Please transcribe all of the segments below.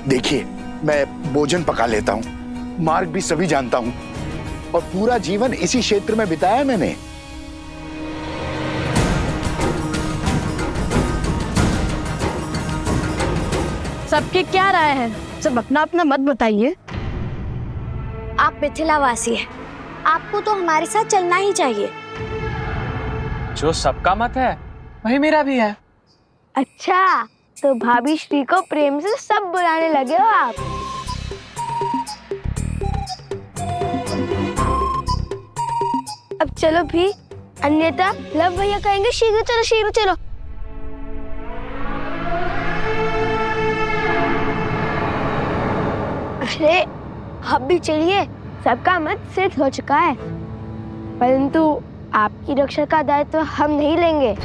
देखिए, मैं भोजन पका लेता हूँ, मार्ग भी सभी जानता हूँ और पूरा जीवन इसी क्षेत्र में बिताया मैंने। सबकी क्या राय है? सब अपना अपना मत बताइए। आप मिथिलावासी हैं, आपको तो हमारे साथ चलना ही चाहिए। जो सबका मत है वही मेरा भी है। अच्छा, तो भाभी श्री को प्रेम से सब बुलाने लगे हो आप। अब चलो भी, अन्यथा लव भैया कहेंगे शीघ्र चलो शीघ्र चलो। अरे आप भी चलिए, सबका मत सिद्ध हो चुका है, परंतु आपकी रक्षा का दायित्व हम नहीं लेंगे।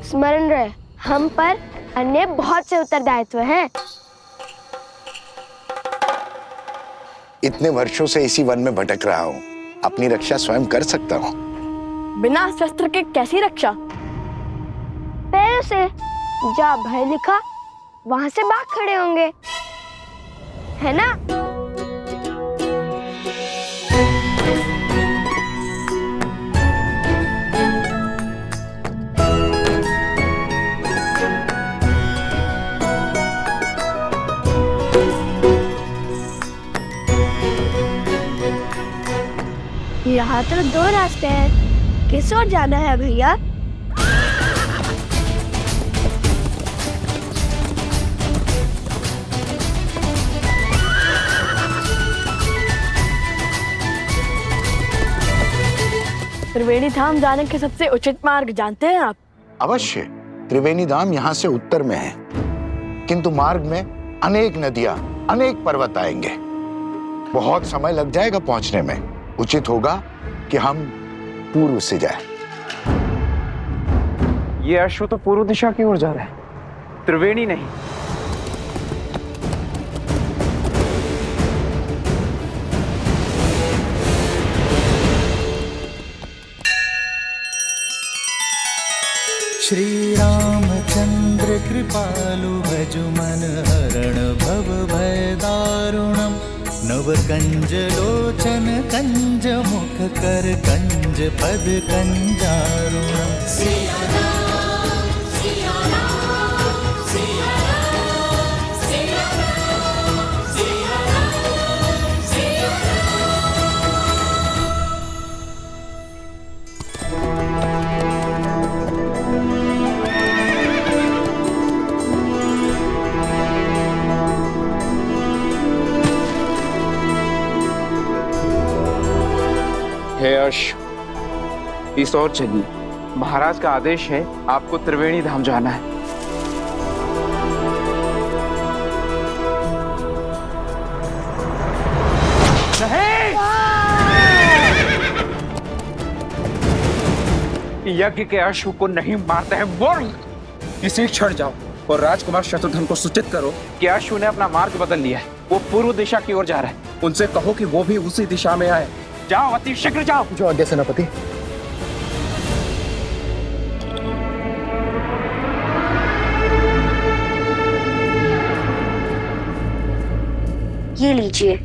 स्मरण रहे, हम पर अन्य बहुत से उत्तरदायित्व हैं। इतने वर्षों से इसी वन में भटक रहा हूँ, अपनी रक्षा स्वयं कर सकता हूँ। बिना शस्त्र के कैसी रक्षा? पैरों से। जहाँ भय लिखा वहां से बाघ खड़े होंगे, है ना? यहाँ तो दो रास्ते हैं, किस ओर जाना है भैया? त्रिवेणी धाम जाने के सबसे उचित मार्ग जानते हैं आप? अवश्य, त्रिवेणी धाम यहाँ से उत्तर में है, किंतु मार्ग में अनेक नदियां, अनेक पर्वत आएंगे। बहुत समय लग जाएगा पहुंचने में। उचित होगा कि हम पूर्व से जाएं। ये अश्व तो पूर्व दिशा की ओर जा रहा है, त्रिवेणी नहीं। श्री रामचंद्र कृपालु भजु मन हरण भव भय दारुणम नव कंज लोचन कंज मुख कर कंज पद कंजारुणम। हे अश्व, इस ओर चलिए। महाराज का आदेश है, आपको त्रिवेणी धाम जाना है। नहीं! यज्ञ के अश्व को नहीं मारते हैं, बोल! इसी क्षण जाओ और राजकुमार शत्रुघ्न को सूचित करो कि अश्व ने अपना मार्ग बदल लिया है, वो पूर्व दिशा की ओर जा रहा है। उनसे कहो कि वो भी उसी दिशा में आए। जाओ, अति शीघ्र जाओ। जो आज्ञा सेनापति। ये लीजिए।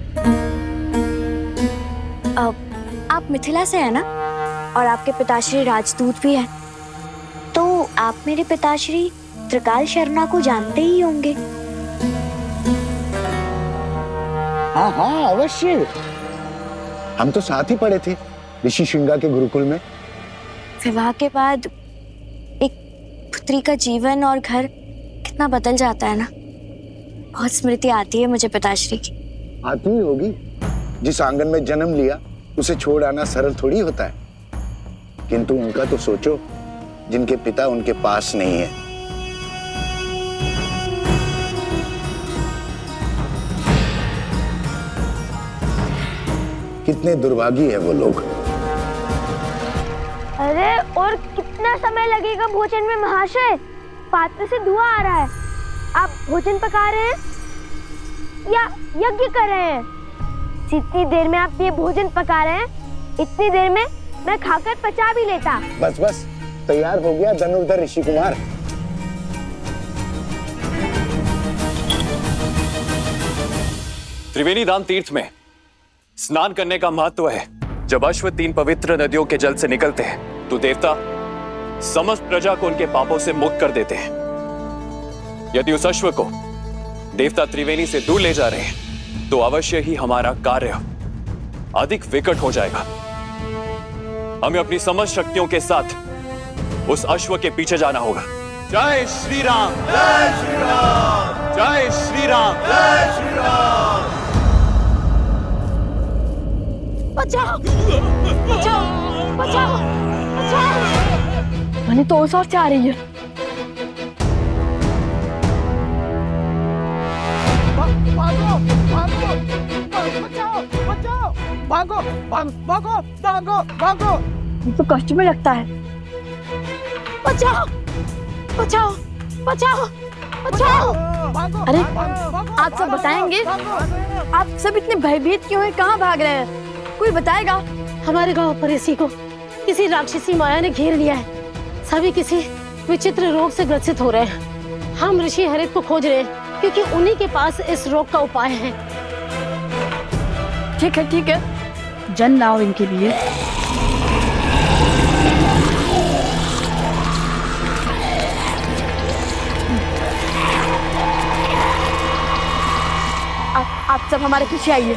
आप मिथिला से हैं ना? और आपके पिताश्री राजदूत भी हैं, तो आप मेरे पिताश्री त्रिकाल शर्मा को जानते ही होंगे। हाँ हाँ अवश्य, हम तो साथ ही पढ़े थे ऋषि श्रृंगा के गुरुकुल में। विवाह के बाद एक पुत्री का जीवन और घर कितना बदल जाता है ना। बहुत स्मृति आती है मुझे पिताश्री की। आती ही होगी, जिस आंगन में जन्म लिया उसे छोड़ आना सरल थोड़ी होता है। किंतु उनका तो सोचो, जिनके पिता उनके पास नहीं है। कितने दुर्भागी है वो लोग। अरे और कितना समय लगेगा भोजन में महाशय? पात्र से धुआं आ रहा है। आप भोजन पका रहे हैं या यज्ञ कर रहे हैं? जितनी देर में आप ये भोजन पका रहे हैं, इतनी देर में मैं खाकर पचा भी लेता। बस बस, तैयार हो गया धनुर्धर ऋषि कुमार। त्रिवेणी धाम तीर्थ में स्नान करने का महत्व है। जब अश्व 3 पवित्र नदियों के जल से निकलते हैं तो देवता समस्त प्रजा को उनके पापों से मुक्त कर देते हैं। यदि उस अश्व को देवता त्रिवेणी से दूर ले जा रहे हैं तो अवश्य ही हमारा कार्य अधिक विकट हो जाएगा। हमें अपनी समस्त शक्तियों के साथ उस अश्व के पीछे जाना होगा। जय श्री राम, जय श्री राम, जय श्री राम, जय श्री राम। बचाओ बचाओ बचाओ बचाओ। मैंने तो उस ओर से आ रही है। भागो भागो बचाओ बचाओ, भागो भागो भागो भागो। ये तो कष्ट में लगता है। बचाओ बचाओ बचाओ बचाओ। अरे आप सब बताएंगे? आप सब इतने भयभीत क्यों हैं? कहाँ भाग रहे हैं? कोई बताएगा? हमारे गांव पर इसी को किसी राक्षसी माया ने घेर लिया है। सभी किसी विचित्र रोग से ग्रसित हो रहे हैं। हम ऋषि हरित को खोज रहे हैं क्योंकि उन्हीं के पास इस रोग का उपाय है। ठीक है, जन लाओ इनके लिए। आप सब हमारे पीछे आइए।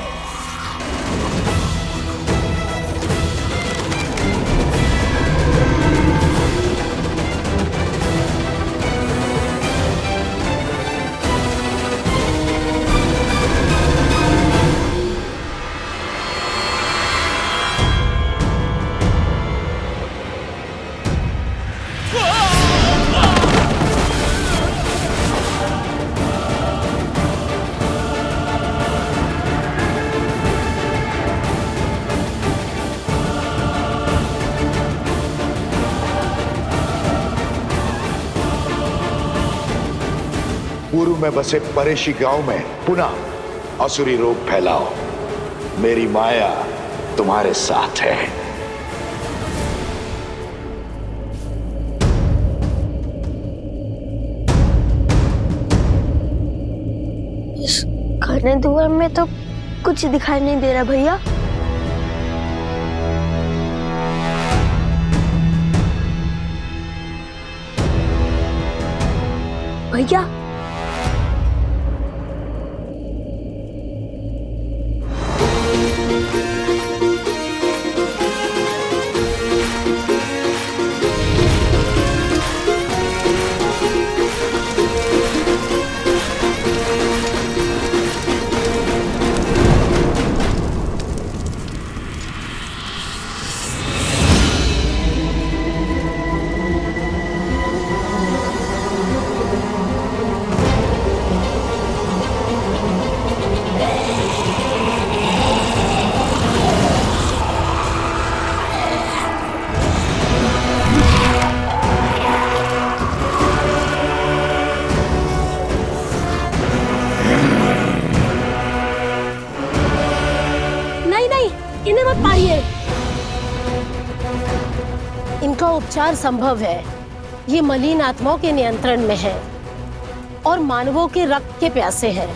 पूर्व में बसे परेशी गांव में पुनः असुरी रोग फैलाओ। मेरी माया तुम्हारे साथ है। इस घने धुएं में तो कुछ दिखाई नहीं दे रहा भैया। भैया इन्हें मत मारिए। इनका उपचार संभव है। ये मलिन आत्माओं के नियंत्रण में है और मानवों के रक्त के प्यासे हैं।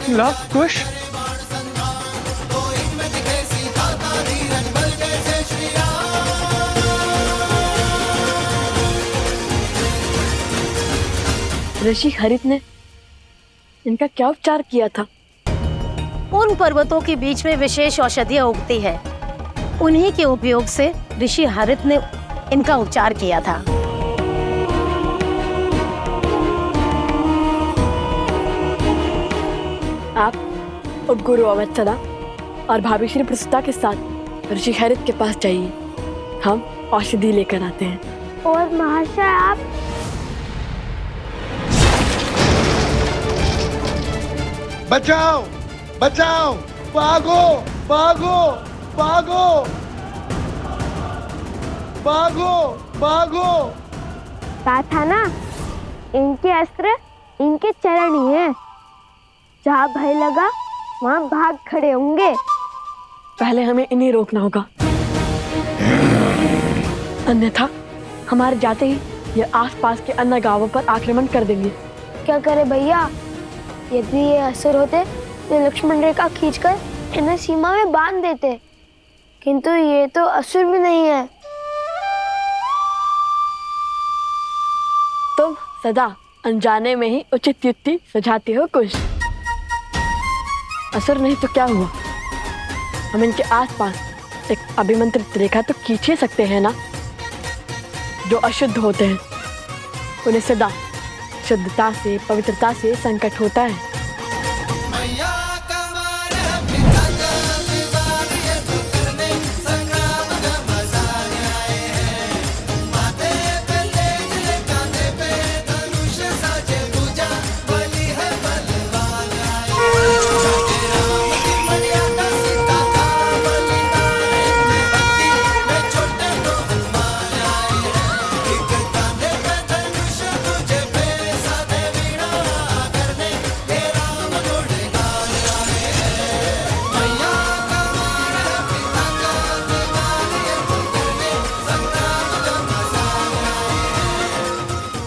लव कुश ऋषि हरित ने इनका क्या उपचार किया था? उन पर्वतों के बीच में विशेष औषधियां उगती है। उन्हीं के उपयोग से ऋषि हरित ने इनका उपचार किया था। आप और गुरु अवत्सदा और भाभी श्री प्रसूता के साथ ऋषि हरित के पास जाइए। हम औषधि लेकर आते हैं। और महाशय आप? बचाओ बचाओ, भागो भागो भागो भागो भागो। कहा था ना, इनके अस्त्र इनके चरण ही है। जहाँ भय लगा वहाँ भाग खड़े होंगे। पहले हमें इन्हें रोकना होगा, अन्यथा हमारे जाते ही ये आसपास के अन्य गांवों पर आक्रमण कर देंगे। क्या करे भैया, यदि ये असुर होते तो लक्ष्मण रेखा खींचकर इन्हें सीमा में बांध देते, किंतु ये तो असुर भी नहीं है। तुम सदा अनजाने में ही उचित युक्ति सुझाते हो कुछ। असुर नहीं तो क्या हुआ, हम इनके आसपास एक अभिमंत्रित रेखा तो खींच ही सकते हैं ना। जो अशुद्ध होते हैं उन्हें सदा शुद्धता से, पवित्रता से संकट होता है।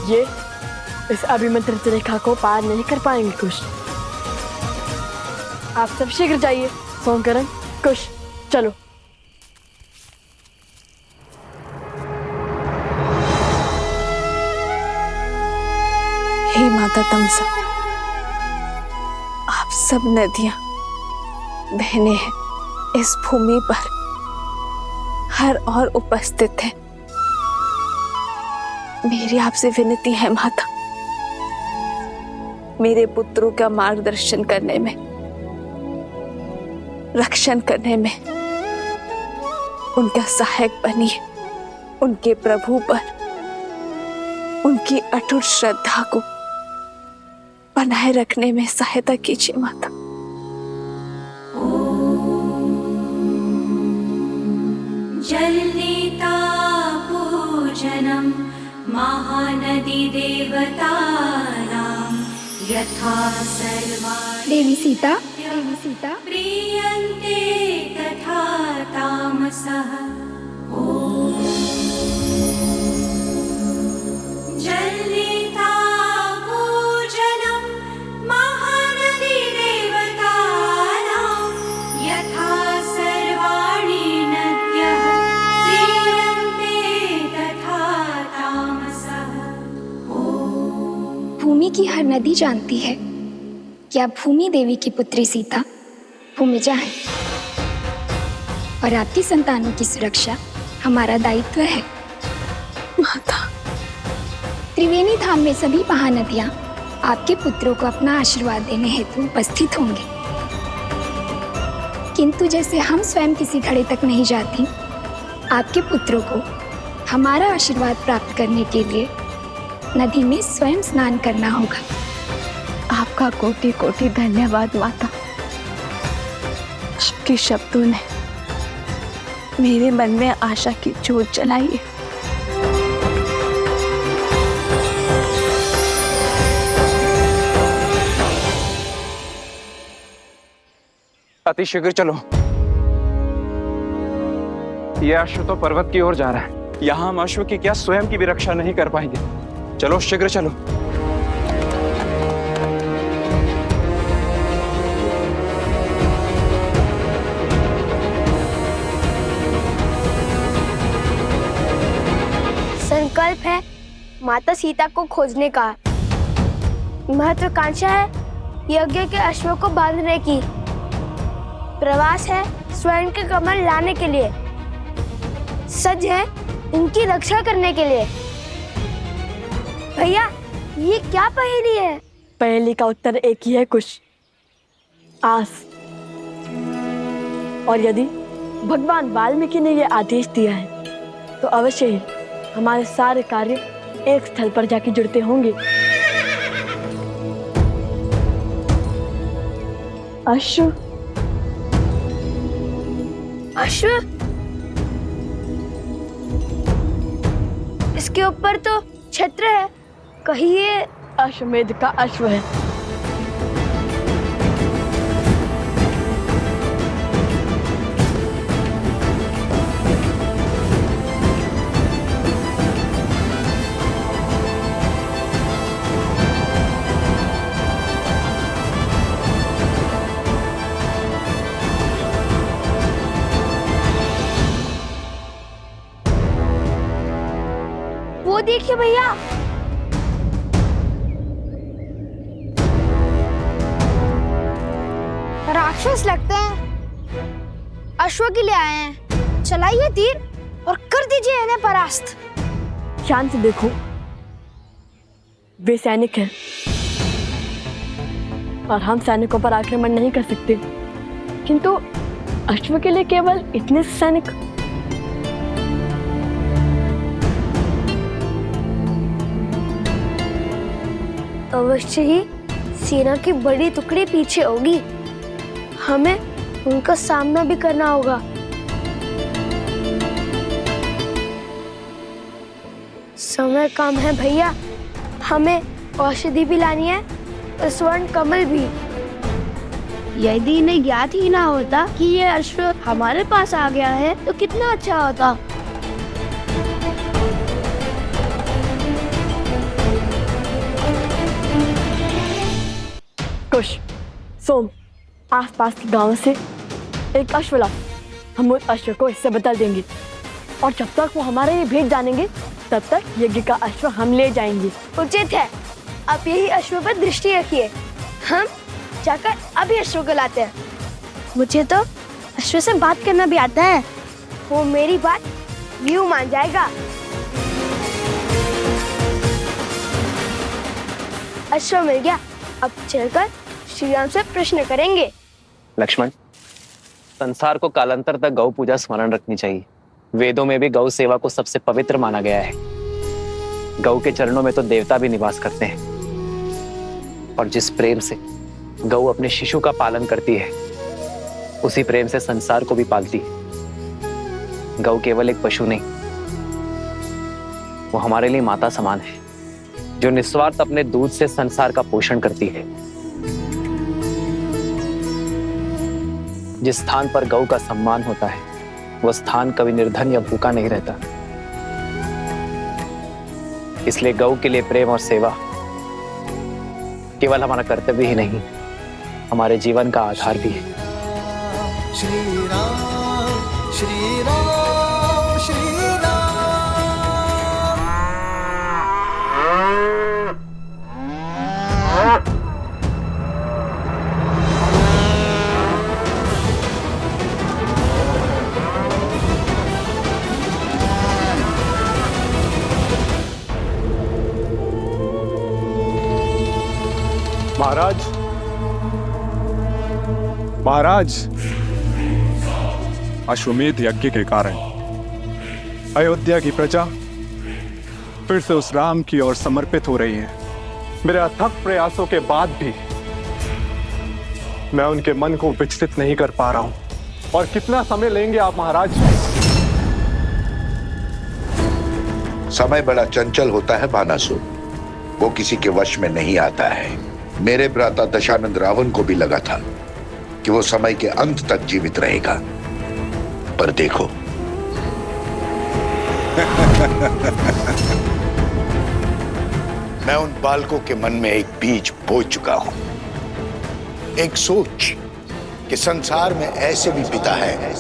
ये इस अभिमंत्रित रेखा को पार नहीं कर पाएंगे कुश। आप सब शीघ्र जाइए। सोमकरण, कुश, चलो। हे माता तमसा, आप सब नदियां बहने हैं इस भूमि पर हर और उपस्थित हैं। मेरी आपसे विनती है माता, मेरे पुत्रों का मार्गदर्शन करने में, रक्षण करने में उनका सहायक बनिए। उनके प्रभु पर उनकी अटूट श्रद्धा को बनाए रखने में सहायता कीजिए माता। जलनीता पूजनम महानदी देवतानां यथा सर्वाणि देवी सीता प्रीयन्ते तथा तामसः। ॐ जलनीता पूजनम महानदी देवतानां यथा सर्वाणि नद्यः प्रीयन्ते तथा तामसः। भूमि की हर नदी जानती है कि आप भूमि देवी की पुत्री सीता भूमिजा है और आपकी संतानों की सुरक्षा हमारा दायित्व है। माता, त्रिवेणी धाम में सभी महानदियां आपके पुत्रों को अपना आशीर्वाद देने हेतु उपस्थित होंगे, किंतु जैसे हम स्वयं किसी घड़े तक नहीं जाती, आपके पुत्रों को हमारा आशीर्वाद प्राप्त करने के लिए नदी में स्वयं स्नान करना होगा। आपका कोटि कोटि धन्यवाद माता। आपके शब्दों ने मेरे मन में आशा की ज्योत जलाई है। अतिशीघ्र चलो, यह अश्व तो पर्वत की ओर जा रहा है। यहाँ हम अश्व की क्या स्वयं की भी रक्षा नहीं कर पाएंगे। चलो शीघ्र चलो। संकल्प है माता सीता को खोजने का। महत्वाकांक्षा है यज्ञ के अश्वों को बांधने की। प्रवास है स्वर्ण के कमल लाने के लिए। सज है इनकी रक्षा करने के लिए। भैया, ये क्या पहेली है? पहेली का उत्तर एक ही है कुश, आस। और यदि भगवान वाल्मीकि ने यह आदेश दिया है तो अवश्य ही हमारे सारे कार्य एक स्थल पर जाके जुड़ते होंगे। अश्व अश्व? इसके ऊपर तो छत्र है, कहीं ये अश्वमेध का अश्व है। वो देखिए भैया, राक्षस लगते हैं, अश्व के लिए आए हैं। चलाइए तीर और कर दीजिए इन्हें परास्त। शांत से देखो, वे सैनिक हैं और हम सैनिकों पर आक्रमण नहीं कर सकते, किंतु अश्व के लिए केवल इतने सैनिक। अवश्य ही सेना की बड़ी टुकड़ी पीछे होगी, हमें उनका सामना भी करना होगा। समय कम है भैया, हमें औषधि भी लानी है और स्वर्ण कमल भी। यदि इन्हें ज्ञात ही ना होता कि ये अश्व हमारे पास आ गया है तो कितना अच्छा होता। कुश, सोम, आसपास के गांव से एक अश्व लाओ। हम उस अश्व को इससे बदल देंगे और जब तक वो हमारे ये भेद जानेंगे तब तक यज्ञ का अश्व हम ले जाएंगे। उचित है, आप यही अश्व पर दृष्टि रखिए, हम जाकर अभी अश्व को लाते हैं। मुझे तो अश्व से बात करना भी आता है, वो मेरी बात यूं मान जाएगा। अश्व मिल गया, अब चलकर श्री राम से प्रश्न करेंगे। लक्ष्मण, संसार को कालांतर तक गौ पूजा स्मरण रखनी चाहिए। वेदों में भी गौ सेवा को सबसे पवित्र माना गया है। गौ के चरणों में तो देवता भी निवास करते हैं। और जिस प्रेम से गौ अपने शिशु का पालन करती है, उसी प्रेम से संसार को भी पालती है। गौ केवल एक पशु नहीं, वो हमारे लिए माता समान है, जो निस्वार्थ अपने दूध से संसार का पोषण करती है। जिस स्थान पर गौ का सम्मान होता है, वह स्थान कभी निर्धन या भूखा नहीं रहता। इसलिए गौ के लिए प्रेम और सेवा केवल हमारा कर्तव्य ही नहीं, हमारे जीवन का आधार भी है। श्री राम श्री राम श्री राम। महाराज, महाराज, अश्वमेध यज्ञ के कारण अयोध्या की प्रजा फिर से उस राम की ओर समर्पित हो रही है। मेरे अथक प्रयासों के बाद भी मैं उनके मन को विचलित नहीं कर पा रहा हूं। और कितना समय लेंगे आप महाराज? समय बड़ा चंचल होता है बानासुर, वो किसी के वश में नहीं आता है। मेरे भ्राता दशानंद रावण को भी लगा था कि वो समय के अंत तक जीवित रहेगा, पर देखो मैं उन बालकों के मन में एक बीज बो चुका हूं, एक सोच कि संसार में ऐसे भी पिता है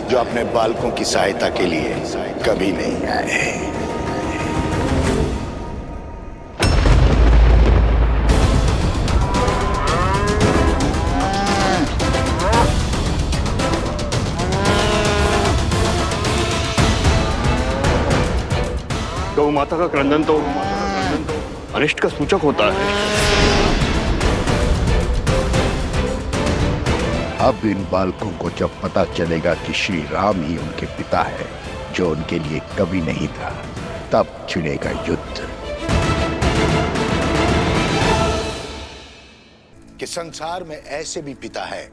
जो अपने बालकों की सहायता के लिए कभी नहीं आए। गौ माता का क्रंदन तो अनिष्ट का सूचक होता है। अब इन बालकों को जब पता चलेगा कि श्री राम ही उनके पिता है, जो उनके लिए कभी नहीं था, तब छिड़ेगा युद्ध। कि संसार में ऐसे भी पिता है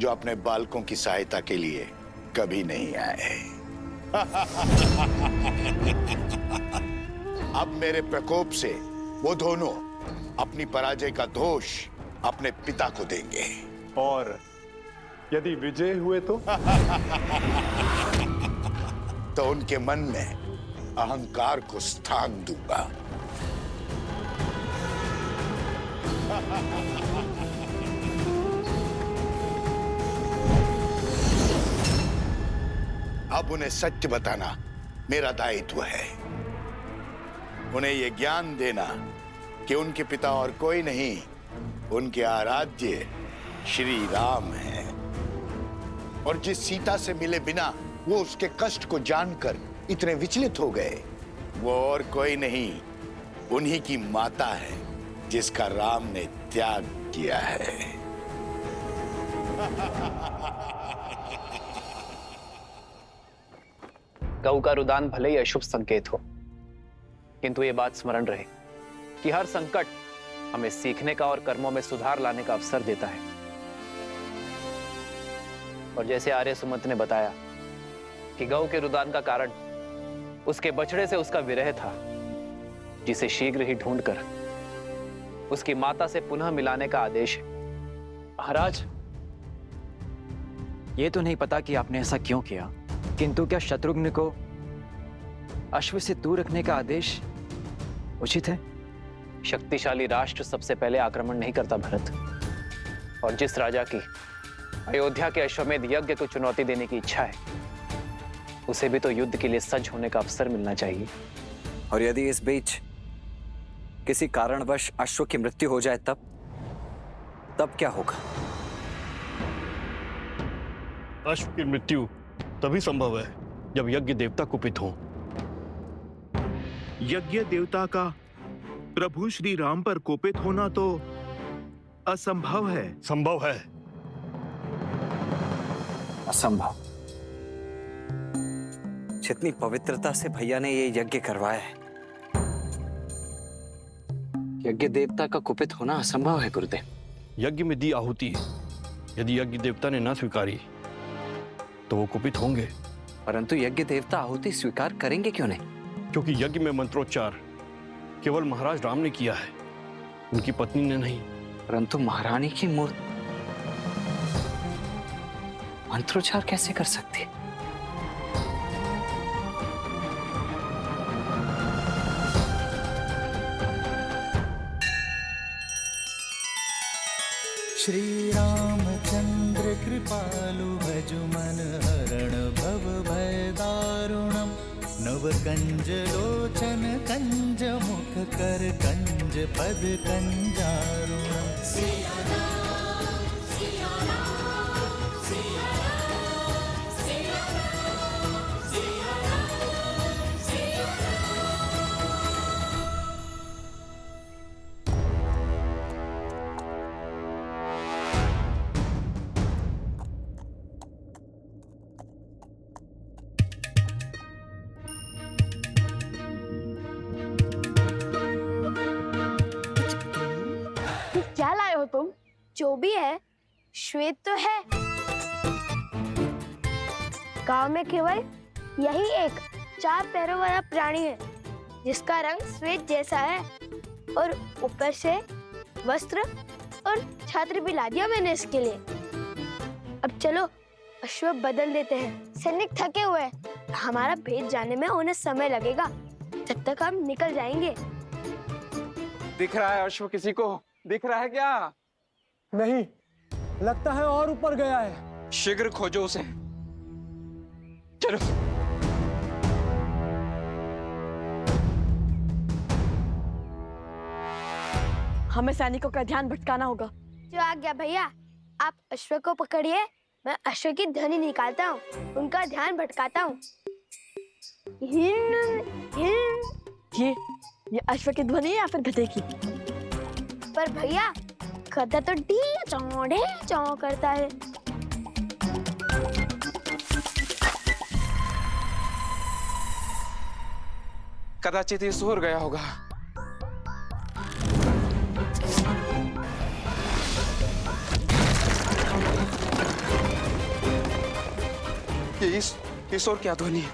जो अपने बालकों की सहायता के लिए कभी नहीं आए। अब मेरे प्रकोप से वो दोनों अपनी पराजय का दोष अपने पिता को देंगे। और यदि विजय हुए तो तो उनके मन में अहंकार को स्थान दूंगा। अब उन्हें सत्य बताना मेरा दायित्व है। उन्हें यह ज्ञान देना कि उनके पिता और कोई नहीं, उनके आराध्य श्री राम हैं। और जिस सीता से मिले बिना वो उसके कष्ट को जानकर इतने विचलित हो गए, वो और कोई नहीं, उन्हीं की माता है जिसका राम ने त्याग किया है। गऊ का रुदान भले ही अशुभ संकेत हो, किंतु ये बात स्मरण रहे कि हर संकट हमें सीखने का और कर्मों में सुधार लाने का अवसर देता है। और जैसे आर्य सुमंत ने बताया कि गऊ के रुदान का कारण उसके बछड़े से उसका विरह था, जिसे शीघ्र ही ढूंढकर उसकी माता से पुनः मिलाने का आदेश है। महाराज, ये तो नहीं पता कि आपने ऐसा क्यों किया, किंतु क्या शत्रुघ्न को अश्व से दूर रखने का आदेश उचित है? शक्तिशाली राष्ट्र सबसे पहले आक्रमण नहीं करता भरत, और जिस राजा की अयोध्या के अश्वमेध यज्ञ को चुनौती देने की इच्छा है, उसे भी तो युद्ध के लिए सज्ज होने का अवसर मिलना चाहिए। और यदि इस बीच किसी कारणवश अश्व की मृत्यु हो जाए तब क्या होगा? अश्व की मृत्यु तभी संभव है जब यज्ञ देवता कुपित हो। यज्ञ देवता का प्रभु श्री राम पर कोपित होना तो असंभव है। संभव है। असंभव? जितनी पवित्रता से भैया ने ये यज्ञ करवाया है, यज्ञ देवता का कुपित होना असंभव है गुरुदेव। यज्ञ में दी आहुति यदि यज्ञ देवता ने ना स्वीकारी तो वो कुपित होंगे। परंतु यज्ञ देवता आहुति स्वीकार करेंगे क्यों नहीं? क्योंकि यज्ञ में मंत्रोच्चार केवल महाराज राम ने किया है, उनकी पत्नी ने नहीं। परंतु महारानी की मूर्ति मंत्रोच्चार कैसे कर सकती? श्री रामचंद्र कृपालु भजु मन हरण भव भय दारुणम नव कंज लोचन कंज मुख कर कंज पद कंजारुणम। क्या लाए हो तुम? जो भी है, श्वेत तो है। गांव में केवल यही एक 4 पैरों वाला प्राणी है जिसका रंग श्वेत जैसा है, और ऊपर से वस्त्र और छात्र भी ला दिया मैंने इसके लिए। अब चलो अश्व बदल देते हैं। सैनिक थके हुए हैं, हमारा भेद जाने में उन्हें समय लगेगा, जब तक हम निकल जाएंगे। दिख रहा है अश्व किसी को? दिख रहा है क्या? नहीं, लगता है और ऊपर गया है। शीघ्र खोजो उसे। चलो। हमें सैनिकों का ध्यान भटकाना होगा। जो आ गया भैया, आप अश्व को पकड़िए, मैं अश्व की ध्वनि निकालता हूँ, उनका ध्यान भटकाता हूँ। ये अश्व की ध्वनि है या फिर गधे की? पर भैया, गधा तो डी चौ करता है। कदाचित ये सो गया होगा। ये ईश्वर क्या ध्वनि है?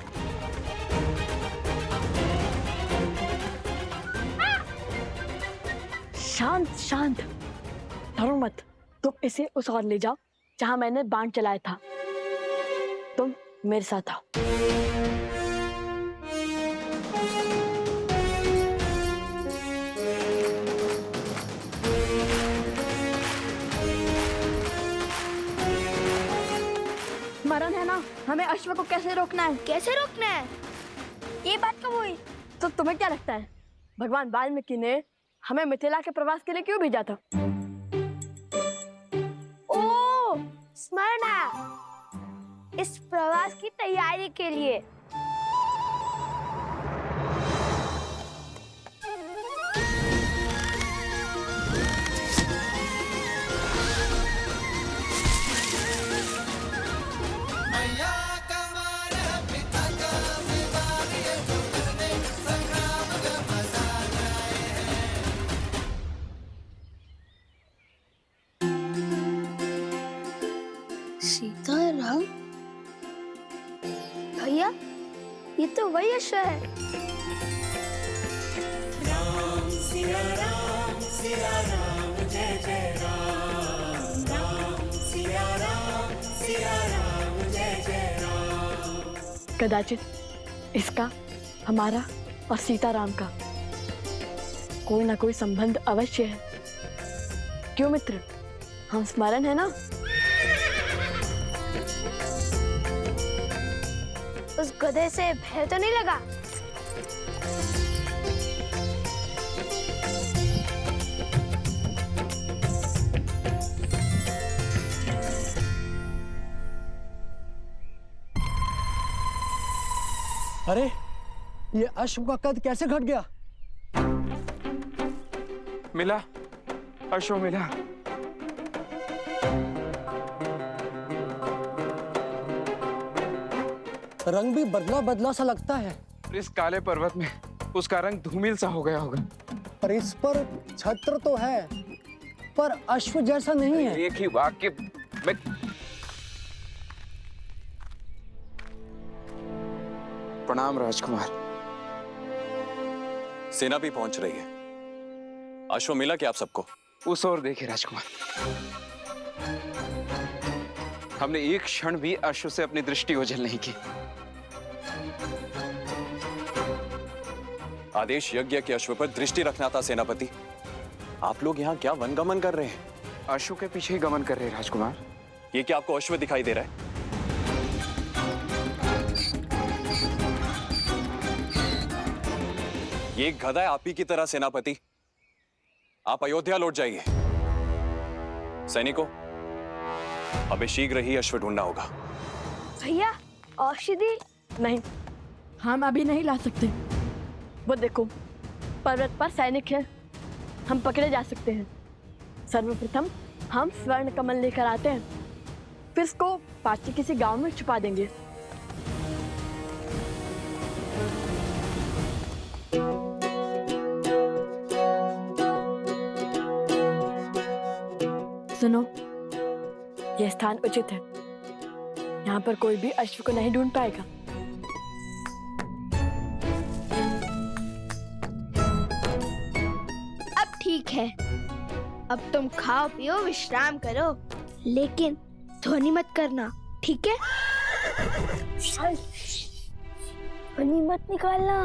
शांत शांत, डरो मत। तुम इसे उस ओर ले जाओ जहां मैंने बाण चलाया था। तुम मेरे साथ आओ। स्मरण है ना हमें अश्व को कैसे रोकना है? कैसे रोकना है? ये बात कब हुई? तो तुम्हें क्या लगता है भगवान वाल्मीकि ने हमें मिथिला के प्रवास के लिए क्यों भेजा था? ओ, स्मरण है, इस प्रवास की तैयारी के लिए। सीताराम भैया, ये तो वही अश्व है। राम सिया राम जय जय राम। राम सिया राम जय जय राम। कदाचित इसका हमारा और सीताराम का कोई ना कोई संबंध अवश्य है। क्यों मित्र, हम स्मरण है ना? उस गधे से भय तो नहीं लगा? अरे, ये अश्व का कद कैसे घट गया? मिला, अश्व मिला। रंग भी बदला बदला सा लगता है। इस काले पर्वत में उसका रंग धूमिल सा हो गया होगा। पर इस पर छत्र तो है, पर अश्व जैसा नहीं है। एक ही वाक्य में प्रणाम राजकुमार। सेना भी पहुंच रही है। अश्व मिला क्या आप सबको? उस ओर देखिए राजकुमार, हमने एक क्षण भी अश्व से अपनी दृष्टि ओझल नहीं की। आदेश यज्ञ के अश्व पर दृष्टि रखना था सेनापति। आप लोग यहाँ क्या वनगमन कर रहे हैं? अश्व के पीछे ही गमन कर रहे हैं राजकुमार। ये क्या आपको अश्व दिखाई दे रहा है? ये एक गधा है आप ही की तरह सेनापति। आप अयोध्या लौट जाइए। सैनिकों, हमें शीघ्र ही अश्व ढूंढना होगा। भैया, औषधि? नहीं, हम अभी नहीं ला सकते। वो देखो, पर्वत पर सैनिक है, हम पकड़े जा सकते हैं। सर्वप्रथम हम स्वर्ण कमल लेकर आते हैं, फिर इसको पास के किसी गांव में छुपा देंगे। सुनो, यह स्थान उचित है। यहाँ पर कोई भी अश्व को नहीं ढूंढ पाएगा। अब ठीक है, अब तुम खाओ पियो विश्राम करो, लेकिन ध्वनि मत करना, ठीक है? ध्वनि मत निकालना।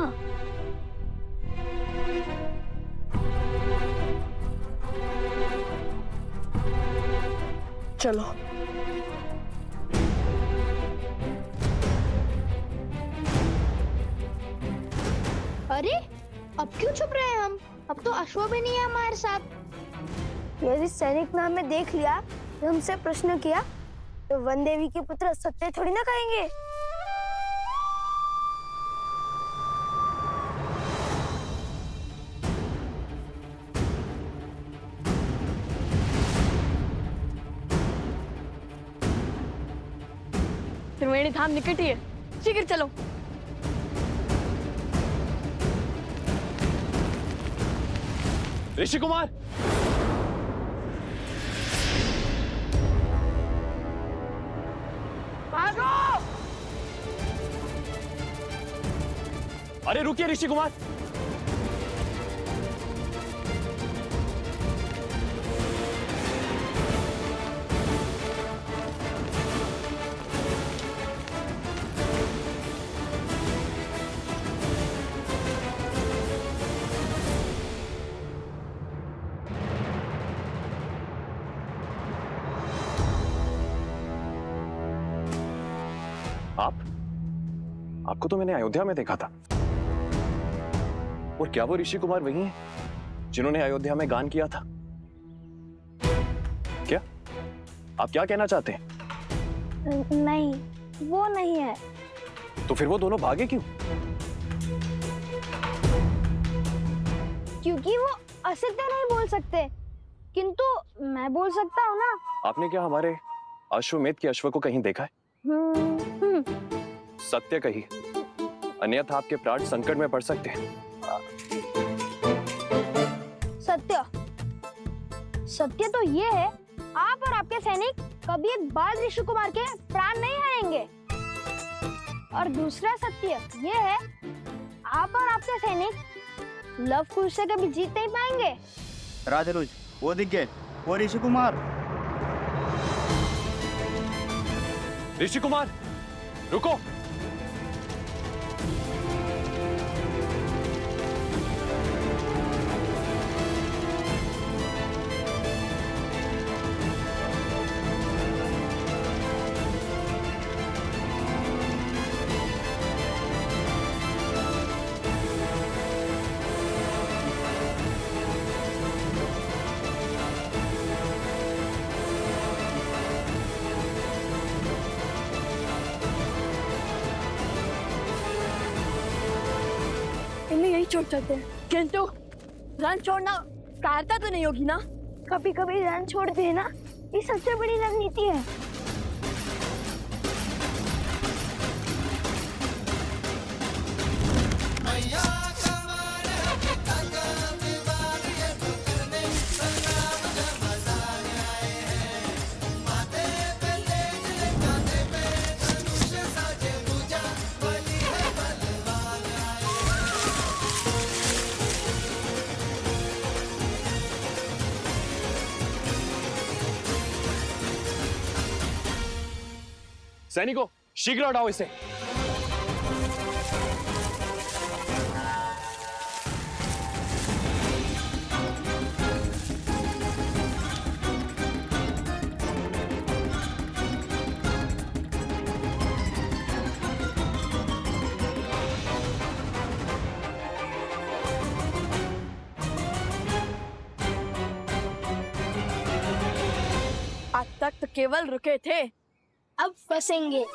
चलो। अरे, अब क्यों छुप रहे हैं हम? अब तो अश्व भी नहीं है हमारे साथ। यदि सैनिक ने हमें देख लिया तो हमसे प्रश्न किया तो वन देवी के पुत्र सत्य थोड़ी ना कहेंगे। त्रिवेणी धाम निकट ही है, शीघ्र चलो। ऋषि कुमार, भागो! अरे रुकिए ऋषि कुमार। आपको तो मैंने अयोध्या में देखा था। और क्या वो ऋषि कुमार वही हैं जिन्होंने अयोध्या में गान किया था? क्या आप क्या कहना चाहते हैं? नहीं, वो नहीं है। तो फिर वो दोनों भागे क्यों? क्योंकि वो असत्य नहीं बोल सकते, किंतु मैं बोल सकता हूँ ना। आपने क्या हमारे अश्वमेध के अश्व को कहीं देखा है? सत्य कही, अन्यथा आपके प्राण संकट में पड़ सकते हैं। सत्य सत्य तो ये है, आप और आपके सैनिक कभी एक बाल ऋषि कुमार के प्राण नहीं हारेंगे। और दूसरा सत्य ये है, आप और आपके सैनिक लव कुश से कभी जीत नहीं पाएंगे। राजरुज, वो दिख गए, वो ऋषि कुमार। ऋषि कुमार रुको। इन्हें यही छोड़ सकते हैं, किंतु रन छोड़ना कायरता तो नहीं होगी ना? कभी कभी रन छोड़ देना ये सबसे बड़ी रणनीति है। सैनिकों, शीघ्र हटाओ इसे। आज तक तो केवल रुके थे, अब फंसेंगे।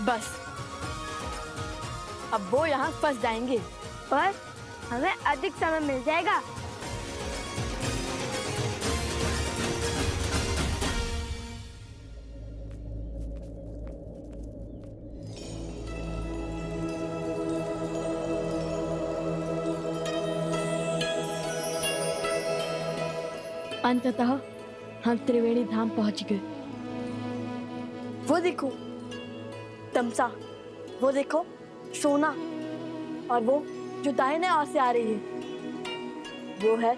बस अब वो यहाँ फंस जाएंगे, पर हमें अधिक समय मिल जाएगा। अंततः हम त्रिवेणी धाम पहुंच गए। वो देखो तमसा, वो देखो सोना, और वो जो दाहिने ओर से आ रही है वो है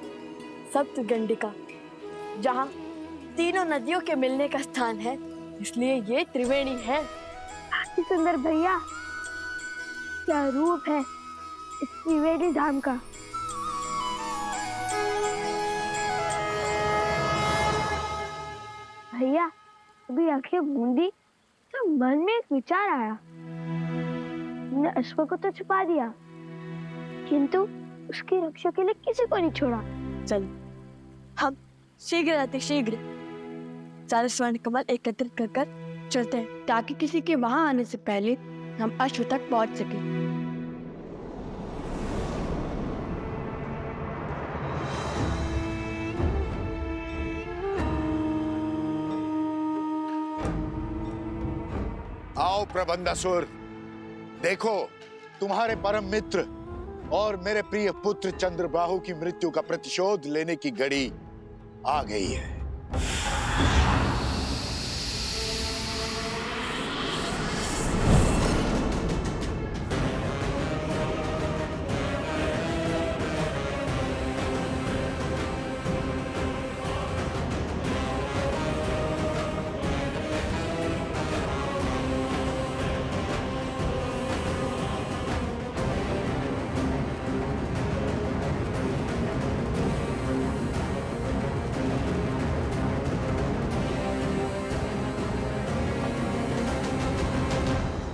सप्तगंडिका, जहाँ तीनों नदियों के मिलने का स्थान है, इसलिए ये त्रिवेणी है। कि सुंदर भैया, क्या रूप है इस त्रिवेणी धाम का। भैया अभी आंखें मूंदी तो मन में एक विचार आया। हमने अश्व को तो छुपा दिया, किंतु उसकी रक्षा के लिए किसी को नहीं छोड़ा। चल हम शीघ्र अतिशीघ्र सारे स्वर्ण कमल एकत्रित कर कर चलते हैं, ताकि किसी के वहां आने से पहले हम अश्व तक पहुंच सके। आओ प्रबंधासुर, देखो तुम्हारे परम मित्र और मेरे प्रिय पुत्र चंद्रबाहु की मृत्यु का प्रतिशोध लेने की घड़ी आ गई है।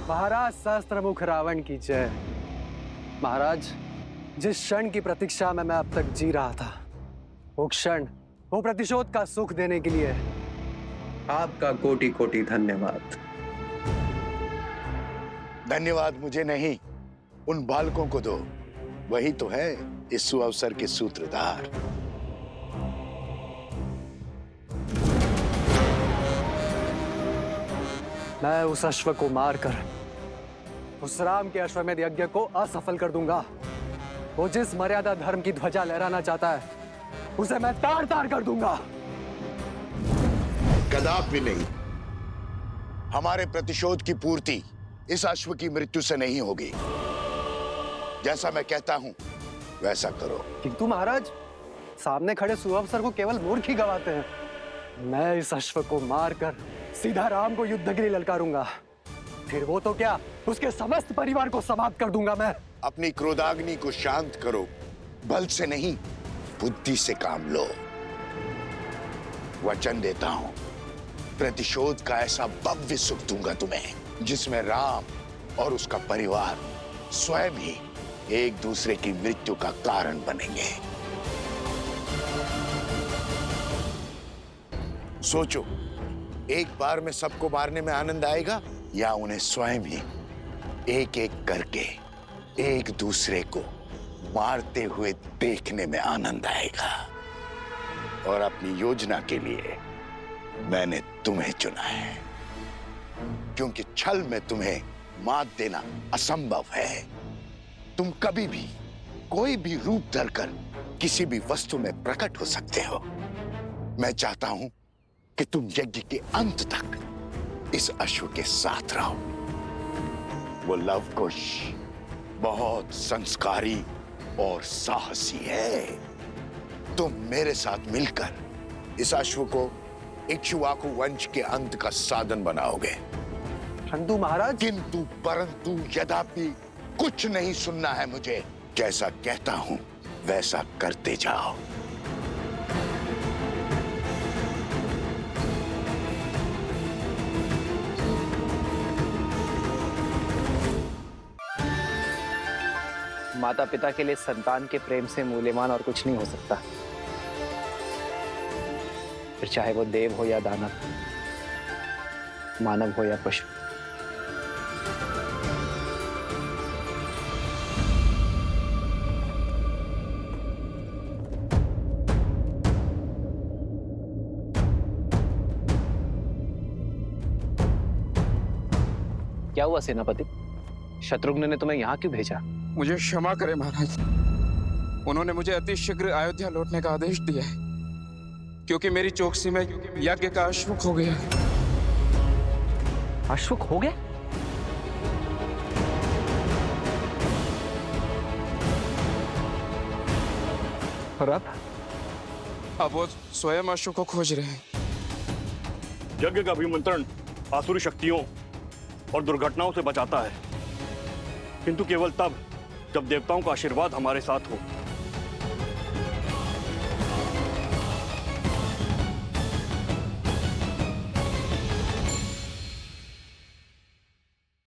महाराज सहस्त्रमुख रावण की जय। महाराज, जिस क्षण की प्रतीक्षा में मैं अब तक जी रहा था, वो क्षण, वो प्रतिशोध का सुख देने के लिए आपका कोटि कोटि धन्यवाद। धन्यवाद मुझे नहीं, उन बालकों को दो, वही तो है इस सुअवसर के सूत्रधार। मैं उस अश्व को मारकर उस राम के अश्वमेध यज्ञ को असफल कर दूंगा। वो जिस मर्यादा धर्म की ध्वजा लहराना चाहता है, उसे मैं ताड़ ताड़ कर दूंगा। कदापि नहीं। हमारे प्रतिशोध की पूर्ति इस अश्व की मृत्यु से नहीं होगी। जैसा मैं कहता हूं वैसा करो। किंतु महाराज, सामने खड़े सुअवसर को केवल मूर्ख ही गवाते हैं। मैं इस अश्व को मारकर सीधा राम को युद्ध के लिए ललकारूंगा। फिर वो तो क्या, उसके समस्त परिवार को समाप्त कर दूंगा मैं। अपनी क्रोधाग्नि को शांत करो, बल से नहीं बुद्धि से काम लो। वचन देता हूं, प्रतिशोध का ऐसा भव्य सुख दूंगा तुम्हें, जिसमें राम और उसका परिवार स्वयं ही एक दूसरे की मृत्यु का कारण बनेंगे। सोचो, एक बार में सबको मारने में आनंद आएगा या उन्हें स्वयं ही एक एक करके एक दूसरे को मारते हुए देखने में आनंद आएगा। और अपनी योजना के लिए मैंने तुम्हें चुना है, क्योंकि छल में तुम्हें मात देना असंभव है। तुम कभी भी कोई भी रूप धरकर किसी भी वस्तु में प्रकट हो सकते हो। मैं चाहता हूं कि तुम यज्ञ के अंत तक इस अश्व के साथ रहो। वो लवकुश बहुत संस्कारी और साहसी है। तुम मेरे साथ मिलकर इस अश्व को इक्ष्वाकु वंश के अंत का साधन बनाओगे। परंतु महाराज, किंतु परंतु यद्यपि कुछ नहीं सुनना है मुझे। जैसा कहता हूं वैसा करते जाओ। माता पिता के लिए संतान के प्रेम से मूल्यवान और कुछ नहीं हो सकता, फिर चाहे वो देव हो या दानव, मानव हो या पशु। क्या हुआ सेनापति? शत्रुघ्न ने तुम्हें यहाँ क्यों भेजा? मुझे क्षमा करें महाराज, उन्होंने मुझे अति शीघ्र अयोध्या लौटने का आदेश दिया है, क्योंकि मेरी चौकसी में यज्ञ का अश्वक हो गया। अश्वक हो गया? और अब वो स्वयं अश्व को खोज रहे हैं। यज्ञ का अभिमंत्रण आसुरी शक्तियों और दुर्घटनाओं से बचाता है, किंतु केवल तब जब देवताओं का आशीर्वाद हमारे साथ हो।